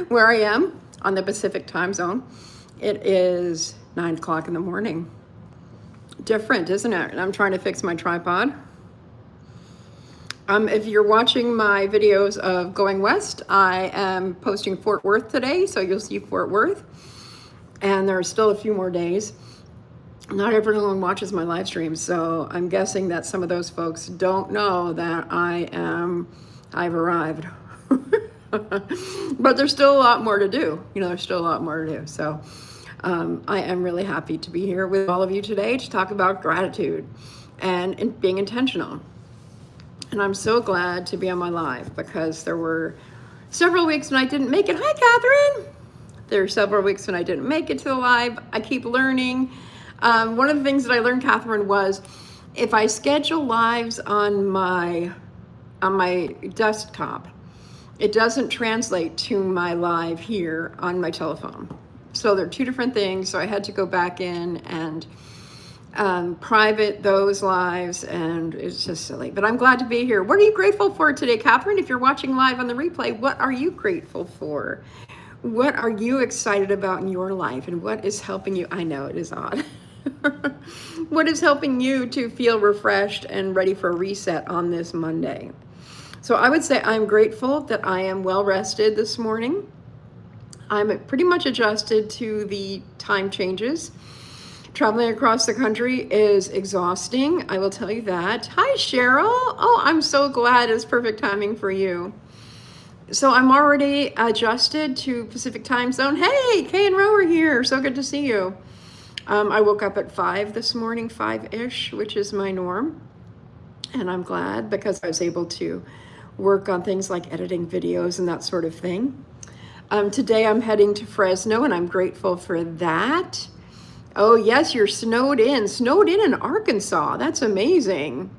where I am on the Pacific time zone. It is 9 o'clock in the morning. Different, isn't it? And I'm trying to fix my tripod. If you're watching my videos of going west, I am posting Fort Worth today, so you'll see Fort Worth. And there are still a few more days. Not everyone watches my live streams, so I'm guessing that some of those folks don't know that I've arrived. But there's still a lot more to do. There's still a lot more to do. So I am really happy to be here with all of you today to talk about gratitude and being intentional. And I'm so glad to be on my live because there were several weeks when I didn't make it. Hi, Catherine. There are several weeks when I didn't make it to the live. I keep learning. One of the things that I learned, Catherine, was if I schedule lives on my desktop, it doesn't translate to my live here on my telephone. So they're two different things. So I had to go back in and private those lives, and it's just silly. But I'm glad to be here. What are you grateful for today, Catherine? If you're watching live on the replay, what are you grateful for? What are you excited about in your life, and what is helping you? I know it is odd. What is helping you to feel refreshed and ready for a reset on this Monday? So I would say I'm grateful that I am well rested this morning. I'm pretty much adjusted to the time changes. Traveling across the country is exhausting, I will tell you that. Hi, Cheryl. Oh, I'm so glad it's perfect timing for you. So I'm already adjusted to Pacific time zone. Hey, Kay and Ro are here. So good to see you. I woke up at 5 this morning, 5-ish, which is my norm. And I'm glad because I was able to work on things like editing videos and that sort of thing. Today I'm heading to Fresno, and I'm grateful for that. Oh yes, you're snowed in Arkansas. That's amazing.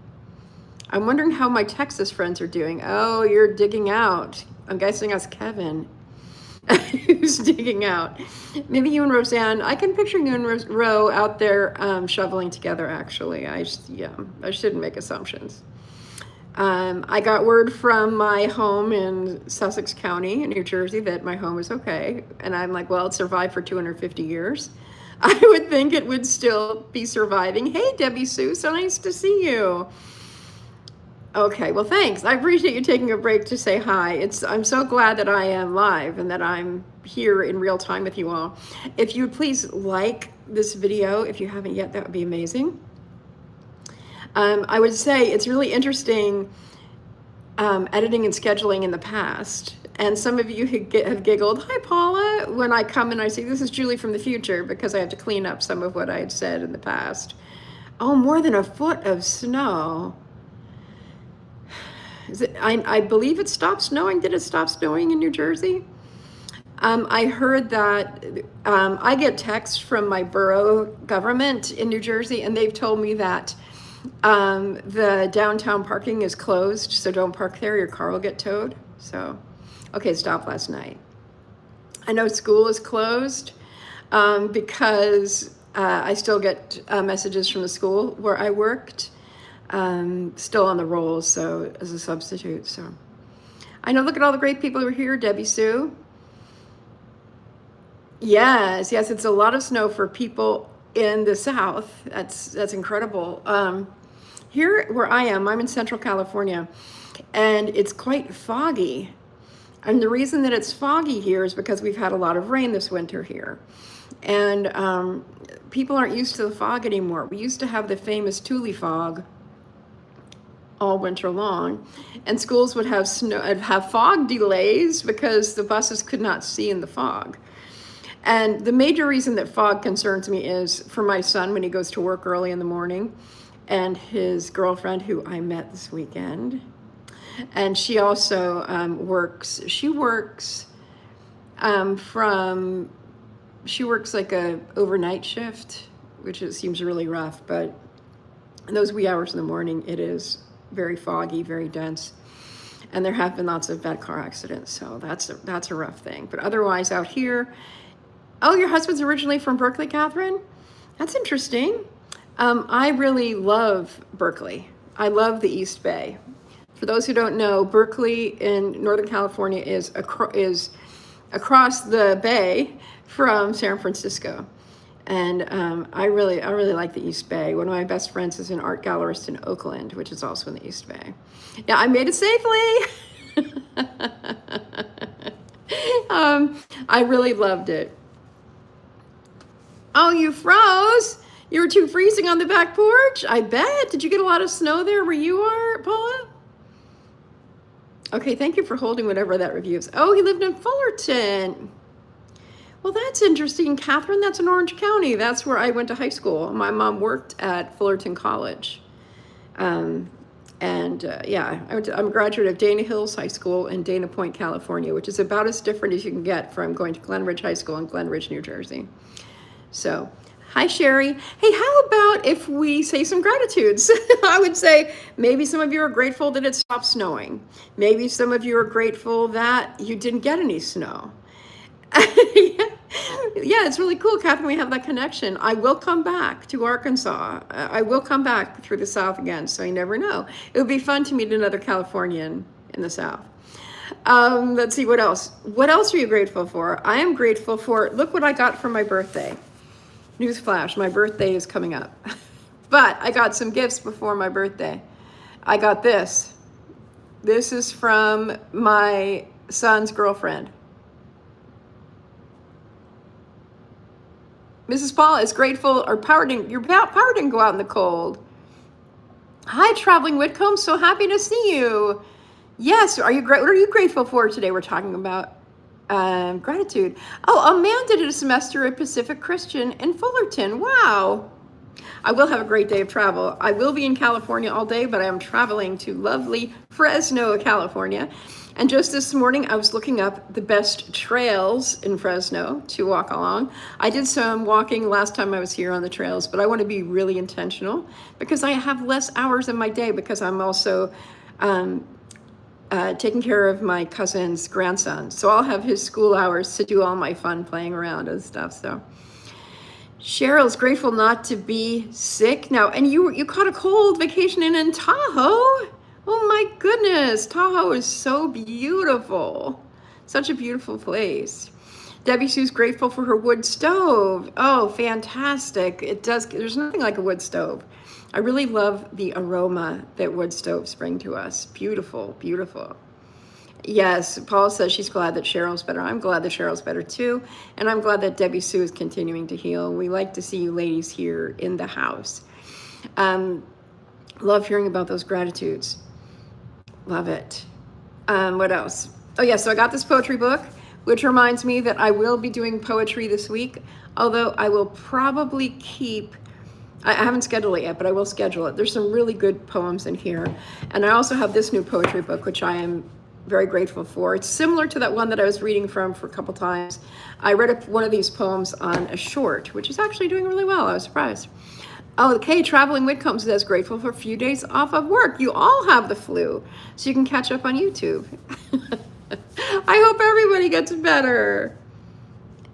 I'm wondering how my Texas friends are doing. Oh, you're digging out. I'm guessing that's Kevin who's digging out. Maybe you and Roseanne. I can picture you and Ro out there shoveling together, actually. I shouldn't make assumptions. I got word from my home in Sussex County in New Jersey that my home is okay. And I'm like, well, it survived for 250 years. I would think it would still be surviving. Hey, Debbie Sue, so nice to see you. Okay, well, thanks. I appreciate you taking a break to say hi. I'm so glad that I am live and that I'm here in real time with you all. If you would please like this video, if you haven't yet, that would be amazing. I would say it's really interesting editing and scheduling in the past. And some of you have giggled, hi Paula, when I come and I say, this is Julie from the future, because I have to clean up some of what I had said in the past. Oh, more than a foot of snow. I believe it stopped snowing. Did it stop snowing in New Jersey? I heard that I get texts from my borough government in New Jersey, and they've told me that the downtown parking is closed, so don't park there, your car will get towed. So, okay, stopped last night. I know school is closed because I still get messages from the school where I worked, still on the rolls, so as a substitute. So I know, look at all the great people who are here. Debbie Sue. Yes, it's a lot of snow for people in the South. That's incredible. Here where I am, I'm in Central California, and it's quite foggy. And the reason that it's foggy here is because we've had a lot of rain this winter here. And people aren't used to the fog anymore. We used to have the famous Thule fog all winter long, and schools would have fog delays because the buses could not see in the fog. And the major reason that fog concerns me is for my son when he goes to work early in the morning, and his girlfriend who I met this weekend. And she also works like a overnight shift, which seems really rough, but in those wee hours in the morning, it is very foggy, very dense. And there have been lots of bad car accidents, so that's a rough thing. But otherwise out here, oh, your husband's originally from Berkeley, Catherine? That's interesting. I really love Berkeley. I love the East Bay. For those who don't know, Berkeley in Northern California is across the bay from San Francisco. And I really like the East Bay. One of my best friends is an art gallerist in Oakland, which is also in the East Bay. Yeah, I made it safely. I really loved it. Oh, you froze? You were too freezing on the back porch? I bet. Did you get a lot of snow there where you are, Paula? Okay, thank you for holding whatever that review is. Oh, he lived in Fullerton. Well, that's interesting, Catherine. That's in Orange County. That's where I went to high school. My mom worked at Fullerton College. Yeah, I'm a graduate of Dana Hills High School in Dana Point, California, which is about as different as you can get from going to Glenridge High School in Glenridge, New Jersey. So, hi, Sherry. Hey, how about if we say some gratitudes? I would say maybe some of you are grateful that it stopped snowing. Maybe some of you are grateful that you didn't get any snow. Yeah, it's really cool, Catherine. We have that connection. I will come back to Arkansas. I will come back through the South again, so you never know. It would be fun to meet another Californian in the South. Let's see, what else? What else are you grateful for? I am grateful for, look what I got for my birthday. Newsflash, my birthday is coming up. But I got some gifts before my birthday. I got this. This is from my son's girlfriend. Mrs. Paula is grateful, or your power didn't go out in the cold. Hi, Traveling Whitcomb, so happy to see you. Yes, what are you grateful for today? We're talking about gratitude. Oh, Amanda did a semester at Pacific Christian in Fullerton. Wow. I will have a great day of travel. I will be in California all day, but I am traveling to lovely Fresno, California. And just this morning, I was looking up the best trails in Fresno to walk along. I did some walking last time I was here on the trails, but I want to be really intentional because I have less hours in my day because I'm also taking care of my cousin's grandson. So I'll have his school hours to do all my fun playing around and stuff. So Cheryl's grateful not to be sick now. And you caught a cold vacationing in Tahoe. Oh my goodness, Tahoe is so beautiful. Such a beautiful place. Debbie Sue's grateful for her wood stove. Oh, fantastic. There's nothing like a wood stove. I really love the aroma that wood stoves bring to us. Beautiful, beautiful. Yes, Paul says she's glad that Cheryl's better. I'm glad that Cheryl's better too. And I'm glad that Debbie Sue is continuing to heal. We like to see you ladies here in the house. Love hearing about those gratitudes. Love it. What else? Oh yeah, so I got this poetry book, which reminds me that I will be doing poetry this week, although I will probably I haven't scheduled it yet, but I will schedule it. There's some really good poems in here. And I also have this new poetry book, which I am very grateful for. It's similar to that one that I was reading from for a couple times. I read one of these poems on a short, which is actually doing really well. I was surprised. Oh, okay, Traveling Whitcomb says grateful for a few days off of work. You all have the flu, so you can catch up on YouTube. I hope everybody gets better.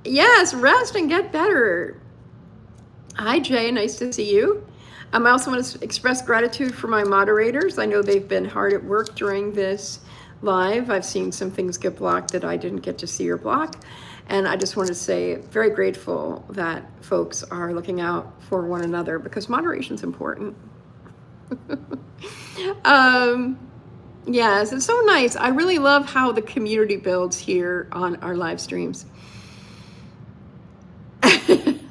Yes, rest and get better. Hi, Jay, nice to see you. I also want to express gratitude for my moderators. I know they've been hard at work during this live. I've seen some things get blocked that I didn't get to see or block. And I just want to say, very grateful that folks are looking out for one another because moderation is important. Yes, it's so nice. I really love how the community builds here on our live streams.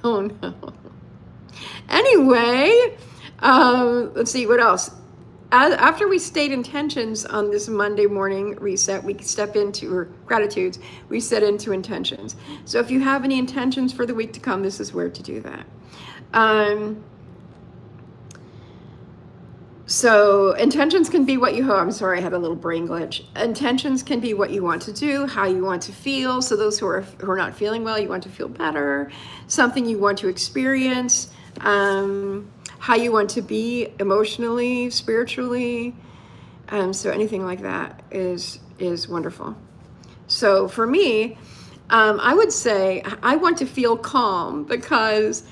Oh no. Anyway, let's see what else. After we state intentions on this Monday morning reset, we step into, or gratitudes, we set into intentions. So if you have any intentions for the week to come, this is where to do that. So intentions can be what you hope. I'm sorry, I had a little brain glitch. Intentions can be what you want to do, how you want to feel. So those who are not feeling well, you want to feel better, something you want to experience, how you want to be emotionally, spiritually. So anything like that is wonderful. So for me, I would say I want to feel calm because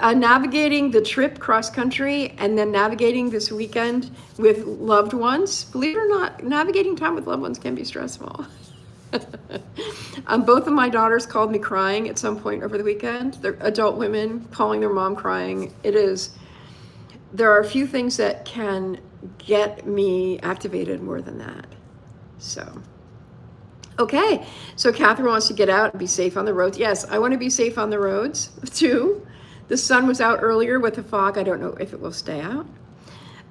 navigating the trip cross country and then navigating this weekend with loved ones, believe it or not, navigating time with loved ones can be stressful. Both of my daughters called me crying at some point over the weekend. They're adult women calling their mom crying. There are a few things that can get me activated more than that. So, okay. So Catherine wants to get out and be safe on the roads. Yes, I want to be safe on the roads too. The sun was out earlier with the fog. I don't know if it will stay out.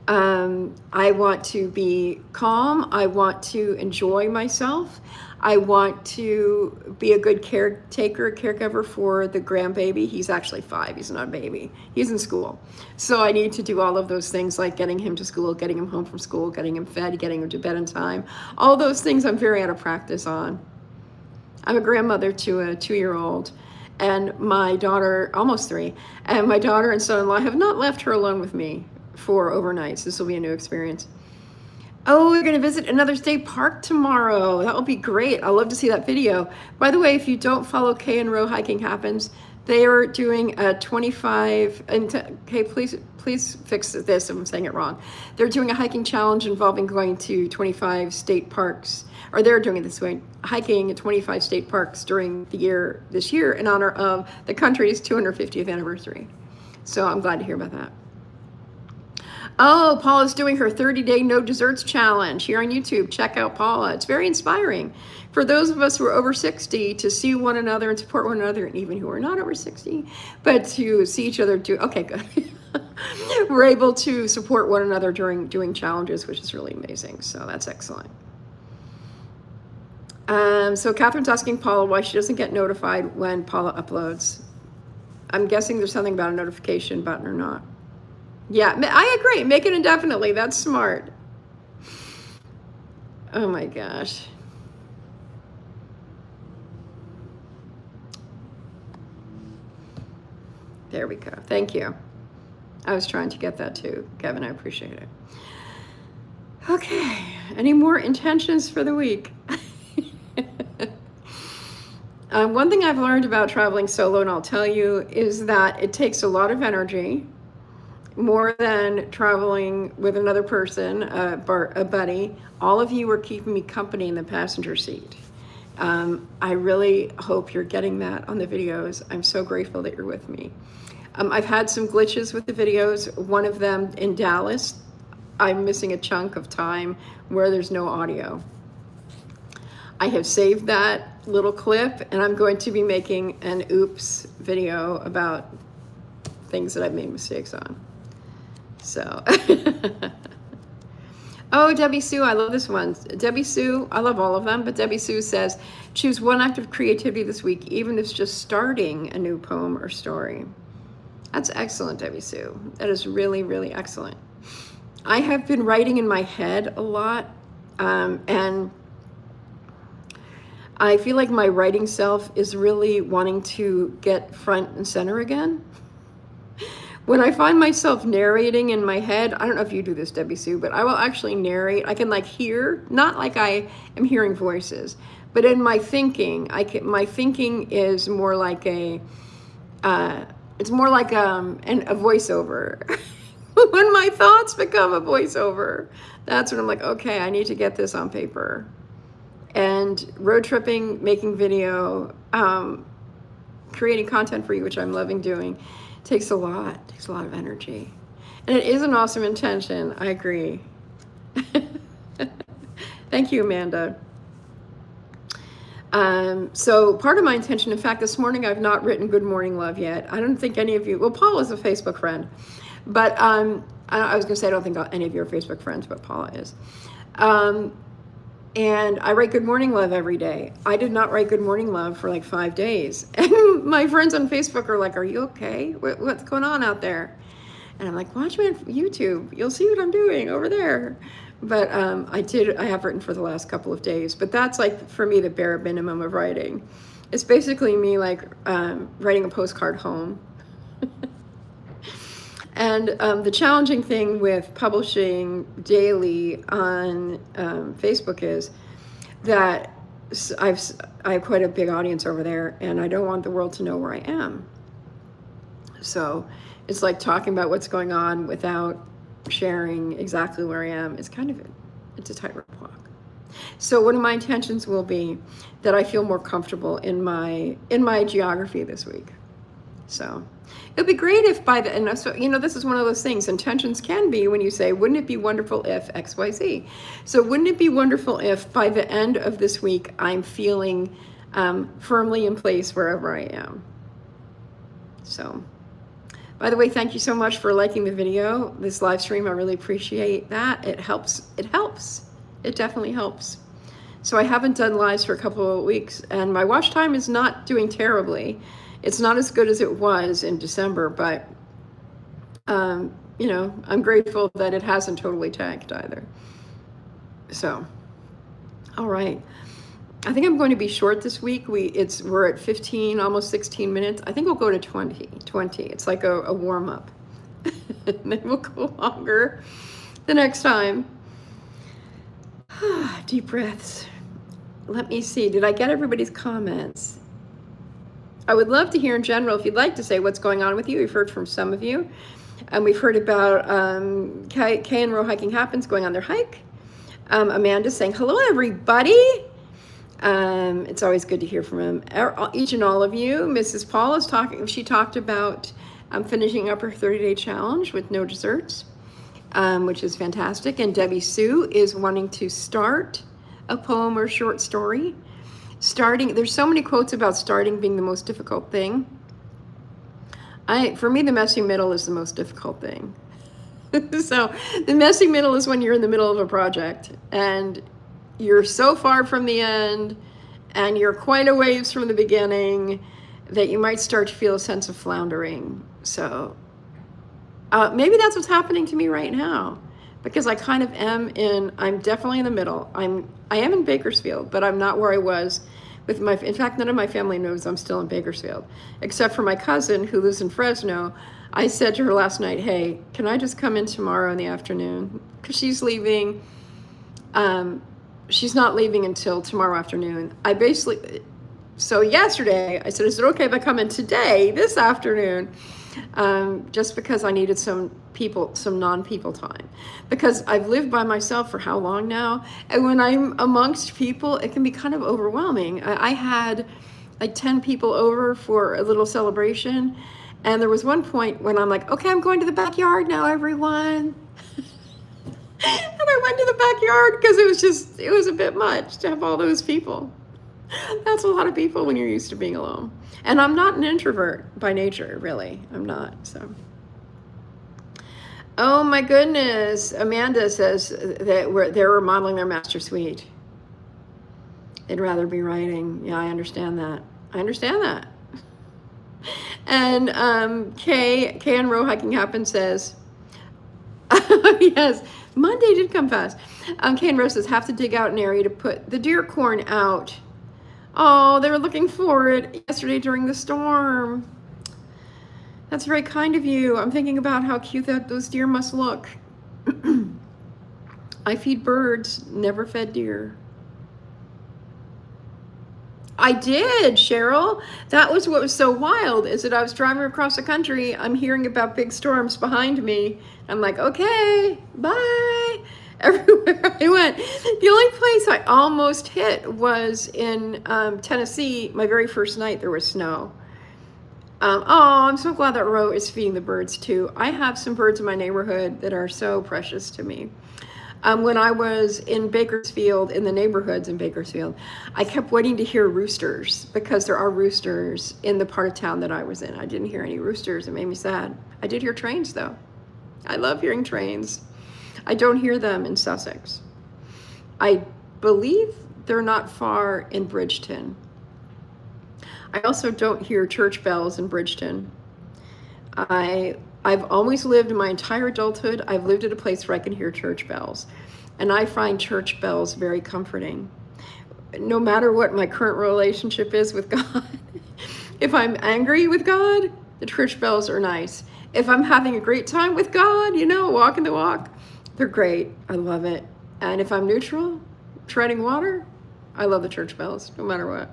I want to be calm. I want to enjoy myself. I want to be a good caregiver for the grandbaby. He's actually 5. He's not a baby. He's in school. So I need to do all of those things like getting him to school, getting him home from school, getting him fed, getting him to bed in time. All those things I'm very out of practice on. I'm a grandmother to a 2-year-old and my daughter, almost 3, and my daughter and son-in-law have not left her alone with me for overnights. This will be a new experience. Oh, we're going to visit another state park tomorrow. That will be great. I'll love to see that video. By the way, if you don't follow Kay and Row Hiking Happens, they are doing a 25, and Kay, please fix this if I'm saying it wrong. They're doing a hiking challenge involving going to 25 state parks, or they're doing it this way, hiking at 25 state parks during the year, this year, in honor of the country's 250th anniversary. So I'm glad to hear about that. Oh, Paula's doing her 30-day no desserts challenge here on YouTube. Check out Paula. It's very inspiring for those of us who are over 60 to see one another and support one another, and even who are not over 60, but to see each other do, okay, good. We're able to support one another during doing challenges, which is really amazing. So that's excellent. So Catherine's asking Paula why she doesn't get notified when Paula uploads. I'm guessing there's something about a notification button or not. Yeah, I agree. Make it indefinitely. That's smart. Oh my gosh. There we go. Thank you. I was trying to get that too, Kevin. I appreciate it. Okay. Any more intentions for the week? One thing I've learned about traveling solo, and I'll tell you, is that it takes a lot of energy. More than traveling with another person, a buddy. All of you are keeping me company in the passenger seat. I really hope you're getting that on the videos. I'm so grateful that you're with me. I've had some glitches with the videos. One of them in Dallas, I'm missing a chunk of time where there's no audio. I have saved that little clip and I'm going to be making an oops video about things that I've made mistakes on. So, oh, Debbie Sue, I love this one. Debbie Sue, I love all of them, but Debbie Sue says, choose one act of creativity this week, even if it's just starting a new poem or story. That's excellent, Debbie Sue. That is really, really excellent. I have been writing in my head a lot, and I feel like my writing self is really wanting to get front and center again. When I find myself narrating in my head, I don't know if you do this, Debbie Sue, but I will actually narrate. I can like hear, not like I am hearing voices, but in my thinking, my thinking is more like it's more like a voiceover. When my thoughts become a voiceover, that's when I'm like, okay, I need to get this on paper. And road tripping, making video, creating content for you, which I'm loving doing, takes a lot of energy. And it is an awesome intention, I agree. Thank you, Amanda. So part of my intention, in fact, this morning I've not written Good Morning Love yet. I don't think any of you, well, Paula is a Facebook friend, but I was gonna say I don't think any of you are Facebook friends, but Paula is. And I write Good Morning Love every day. I did not write Good Morning Love for like 5 days. And my friends on Facebook are like, are you okay? What's going on out there? And I'm like, watch me on YouTube. You'll see what I'm doing over there. But I have written for the last couple of days. But that's like, for me, the bare minimum of writing. It's basically me like writing a postcard home. And the challenging thing with publishing daily on Facebook is that I have quite a big audience over there, and I don't want the world to know where I am. So it's like talking about what's going on without sharing exactly where I am. It's a tightrope walk. So one of my intentions will be that I feel more comfortable in my geography this week. So it'd be great if by the, and so, this is one of those things, intentions can be when you say, wouldn't it be wonderful if XYZ? So wouldn't it be wonderful if by the end of this week, I'm feeling firmly in place wherever I am? So, by the way, thank you so much for liking the video, this live stream. I really appreciate that. It helps. It definitely helps. So I haven't done lives for a couple of weeks, and my watch time is not doing terribly. It's not as good as it was in December, but I'm grateful that it hasn't totally tanked either. So, all right. I think I'm going to be short this week. We're at 15, almost 16 minutes. I think we'll go to 20. It's like a warm up. And then we'll go longer the next time. Deep breaths. Let me see. Did I get everybody's comments? I would love to hear in general, if you'd like to say what's going on with you. We've heard from some of you. And we've heard about Kay and Row Hiking Happens going on their hike. Amanda saying, hello, everybody. It's always good to hear from each and all of you. Mrs. Paul is talking. She talked about finishing up her 30-day challenge with no desserts, which is fantastic. And Debbie Sue is wanting to start a poem or short story. There's so many quotes about starting being the most difficult thing. For me, the messy middle is the most difficult thing. So the messy middle is when you're in the middle of a project and you're so far from the end and you're quite a ways from the beginning that you might start to feel a sense of floundering. So maybe that's what's happening to me right now, because I kind of I'm definitely in the middle. I am in Bakersfield, but I'm not where I was with in fact, none of my family knows I'm still in Bakersfield, except for my cousin who lives in Fresno. I said to her last night, hey, can I just come in tomorrow in the afternoon? Because she's leaving. She's not leaving until tomorrow afternoon. So yesterday I said, is it okay if I come in this afternoon? Just because I needed some non-people time, because I've lived by myself for how long now, and when I'm amongst people, it can be kind of overwhelming. I had like 10 people over for a little celebration, and there was one point when I'm like, okay, I'm going to the backyard now, everyone. And I went to the backyard because it was a bit much to have all those people. That's a lot of people when you're used to being alone. And I'm not an introvert by nature, really. I'm not, so. Oh my goodness. Amanda says that they're remodeling their master suite. They'd rather be writing. Yeah, I understand that. And Kay and Row Hiking Happens says, yes, Monday did come fast. Kay and Rose says, have to dig out an area to put the deer corn out. Oh, they were looking for it yesterday during the storm. That's very kind of you. I'm thinking about how cute those deer must look. I feed birds, never fed deer. I did, Cheryl. That was what was so wild, is that I was driving across the country. I'm hearing about big storms behind me. I'm like, okay, bye. Everywhere I went. The only place I almost hit was in Tennessee. My very first night there was snow. I'm so glad that Row is feeding the birds too. I have some birds in my neighborhood that are so precious to me. When I was in Bakersfield, in the neighborhoods in Bakersfield, I kept waiting to hear roosters, because there are roosters in the part of town that I was in. I didn't hear any roosters. It made me sad. I did hear trains though. I love hearing trains. I don't hear them in Sussex. I believe they're not far in Bridgeton. I also don't hear church bells in Bridgeton. I've always lived in my entire adulthood, I've lived at a place where I can hear church bells. And I find church bells very comforting. No matter what my current relationship is with God. If I'm angry with God, the church bells are nice. If I'm having a great time with God, walking the walk, they're great. I love it. And if I'm neutral, treading water, I love the church bells, no matter what.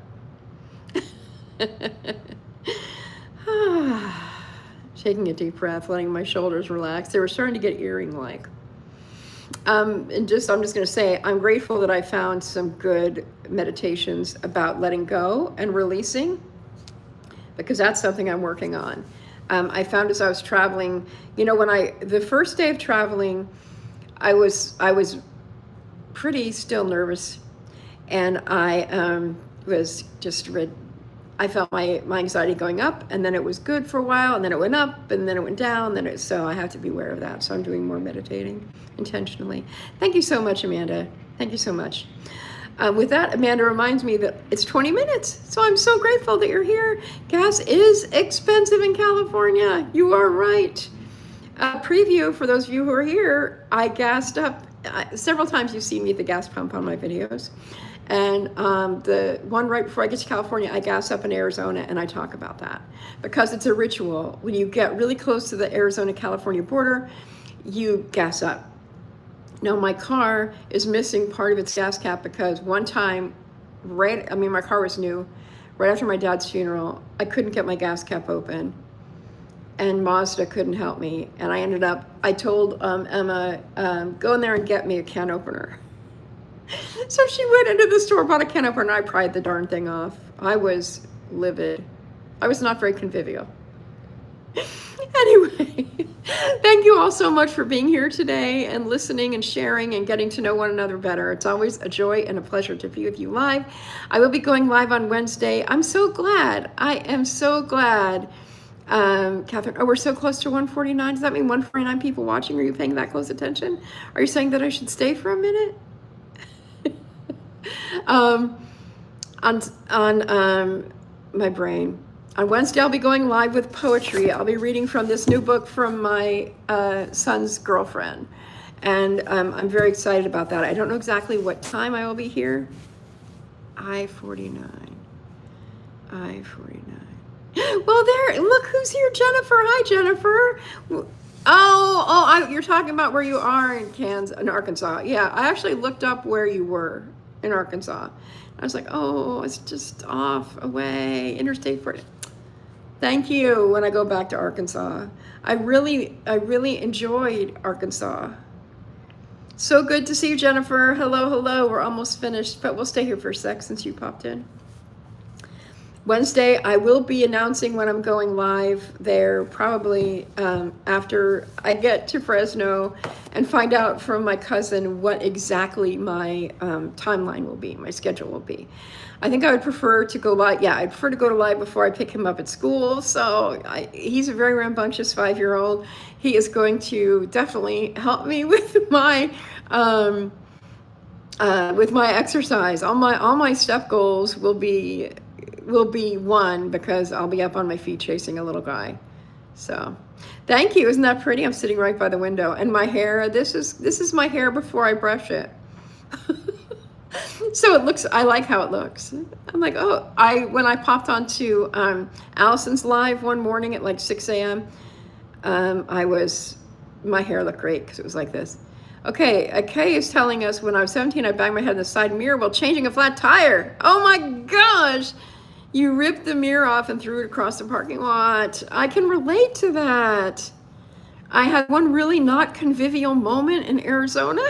Taking a deep breath, letting my shoulders relax. They were starting to get earring-like. And I'm just going to say, I'm grateful that I found some good meditations about letting go and releasing, because that's something I'm working on. I found as I was traveling, the first day of traveling, I was pretty still nervous, and I was just I felt my anxiety going up, and then it was good for a while, and then it went up, and then it went down. So I have to be aware of that. So I'm doing more meditating intentionally. Thank you so much, Amanda. Thank you so much. With that, Amanda reminds me that it's 20 minutes. So I'm so grateful that you're here. Gas is expensive in California. You are right. Preview for those of you who are here, I gassed up several times. You've seen me at the gas pump on my videos. And the one right before I get to California, I gas up in Arizona, and I talk about that because it's a ritual. When you get really close to the Arizona-California border, you gas up. Now, my car is missing part of its gas cap because one time, my car was new. Right after my dad's funeral, I couldn't get my gas cap open, and Mazda couldn't help me. And I told Emma, go in there and get me a can opener. So she went into the store, bought a can opener, and I pried the darn thing off. I was livid. I was not very convivial. Anyway, thank you all so much for being here today and listening and sharing and getting to know one another better. It's always a joy and a pleasure to be with you live. I will be going live on Wednesday. I'm so glad. I am so glad. Catherine, we're so close to 149. Does that mean 149 people watching? Are you paying that close attention? Are you saying that I should stay for a minute? On my brain. On Wednesday, I'll be going live with poetry. I'll be reading from this new book from my son's girlfriend. And I'm very excited about that. I don't know exactly what time I will be here. I-49. Well, look who's here, Jennifer. Hi, Jennifer. You're talking about where you are in Arkansas. Yeah, I actually looked up where you were in Arkansas. I was like, it's just off, away, Interstate 40. Thank you. When I go back to Arkansas, I really enjoyed Arkansas. So good to see you, Jennifer. Hello. We're almost finished, but we'll stay here for a sec since you popped in. Wednesday, I will be announcing when I'm going live there, probably after I get to Fresno and find out from my cousin what exactly my timeline will be, my schedule will be. I think I would prefer to go live. Yeah, I'd prefer to go to live before I pick him up at school. So he's a very rambunctious 5-year-old. He is going to definitely help me with my exercise. All my step goals will be one, because I'll be up on my feet chasing a little guy. So thank you. Isn't that pretty? I'm sitting right by the window, and my hair, this is my hair before I brush it. So I like how it looks. I'm like, when I popped onto Allison's live one morning at like 6 a.m., my hair looked great because it was like this. Okay, Kay is telling us, when I was 17, I banged my head in the side mirror while changing a flat tire. Oh my gosh! You ripped the mirror off and threw it across the parking lot. I can relate to that. I had one really not convivial moment in Arizona.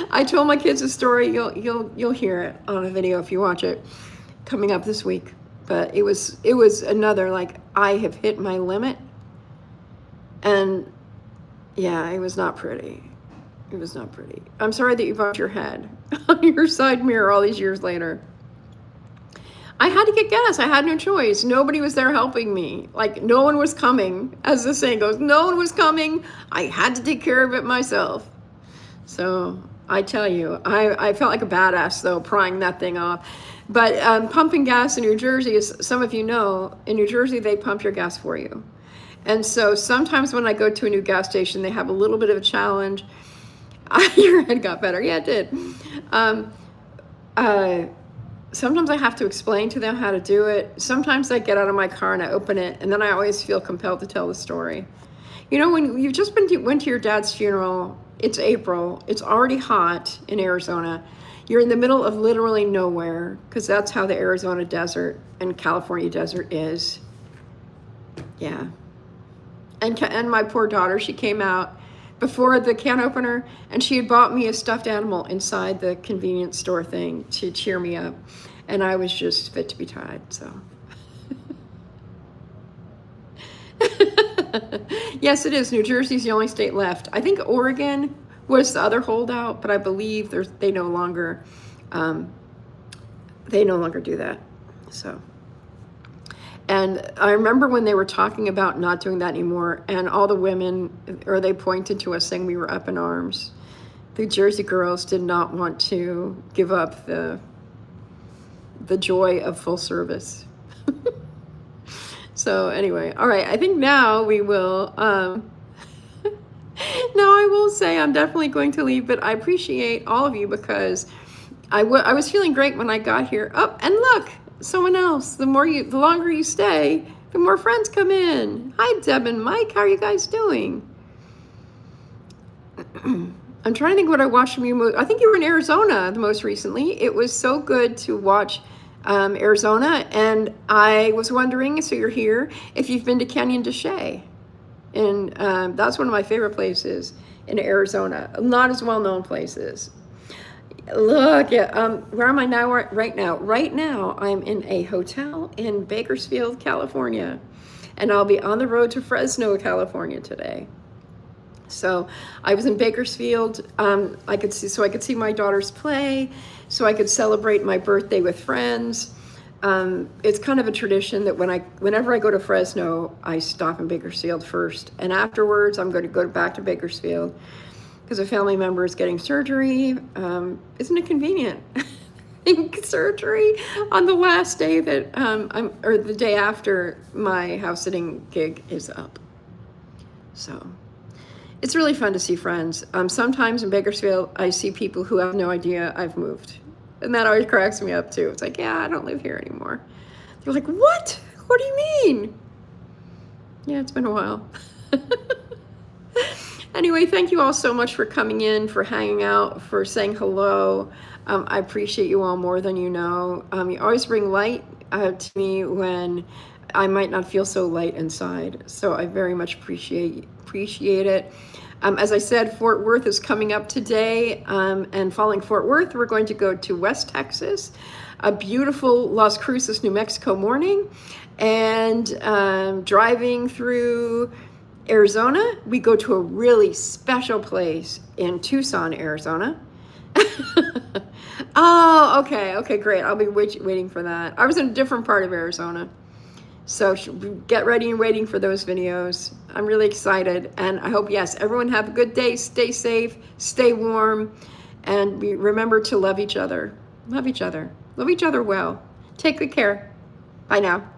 I told my kids a story. You'll hear it on a video if you watch it, coming up this week. But it was another, like, I have hit my limit. And yeah, it was not pretty. It was not pretty. I'm sorry that you bumped your head on your side mirror all these years later. I had to get gas. I had no choice. Nobody was there helping me. Like, no one was coming. As the saying goes, no one was coming. I had to take care of it myself. So I tell you, I felt like a badass, though, prying that thing off. But pumping gas in New Jersey, as some of you know, in New Jersey, they pump your gas for you. And so sometimes when I go to a new gas station, they have a little bit of a challenge. Your head got better. Yeah, it did. Sometimes I have to explain to them how to do it. Sometimes I get out of my car and I open it, and then I always feel compelled to tell the story. You know, when you've just went to your dad's funeral, it's April, it's already hot in Arizona. You're in the middle of literally nowhere, because that's how the Arizona desert and California desert is. Yeah. And my poor daughter, she came out before the can opener, and she had bought me a stuffed animal inside the convenience store thing to cheer me up, and I was just fit to be tied. So yes, it is. New Jersey's the only state left. I think Oregon was the other holdout, but I believe they no longer do that. So, and I remember when they were talking about not doing that anymore, and all the women, or they pointed to us saying we were up in arms. The Jersey girls did not want to give up the joy of full service. So anyway, all right, I think now we will, now I will say I'm definitely going to leave, but I appreciate all of you because I was feeling great when I got here. Oh, and look, someone else. The longer you stay, the more friends come in. Hi, Deb and Mike. How are you guys doing? I'm trying to think what I watched from you. I think you were in Arizona the most recently. It was so good to watch Arizona, and I was wondering, so you're here, if you've been to Canyon de Chelly. And that's one of my favorite places in Arizona. Not as well-known places. Look at, where am I now? Right now, I'm in a hotel in Bakersfield, California, and I'll be on the road to Fresno, California today. So I was in Bakersfield. I could see my daughters play, so I could celebrate my birthday with friends. It's kind of a tradition that whenever I go to Fresno, I stop in Bakersfield first, and afterwards I'm going to go back to Bakersfield because a family member is getting surgery. Isn't it convenient? Surgery on the last day that or the day after my house sitting gig is up. So it's really fun to see friends. Sometimes in Bakersfield, I see people who have no idea I've moved. And that always cracks me up too. It's like, yeah, I don't live here anymore. They're like, what? What do you mean? Yeah, it's been a while. Anyway, thank you all so much for coming in, for hanging out, for saying hello. I appreciate you all more than you know. You always bring light to me when I might not feel so light inside. So I very much appreciate it. As I said, Fort Worth is coming up today, and following Fort Worth, we're going to go to West Texas, a beautiful Las Cruces, New Mexico morning, and driving through Arizona, we go to a really special place in Tucson, Arizona. Oh, okay, great. I'll be waiting for that. I was in a different part of Arizona. So get ready and waiting for those videos. I'm really excited, and I hope, yes, everyone have a good day. Stay safe, stay warm, and remember to love each other. Love each other. Love each other well. Take good care. Bye now.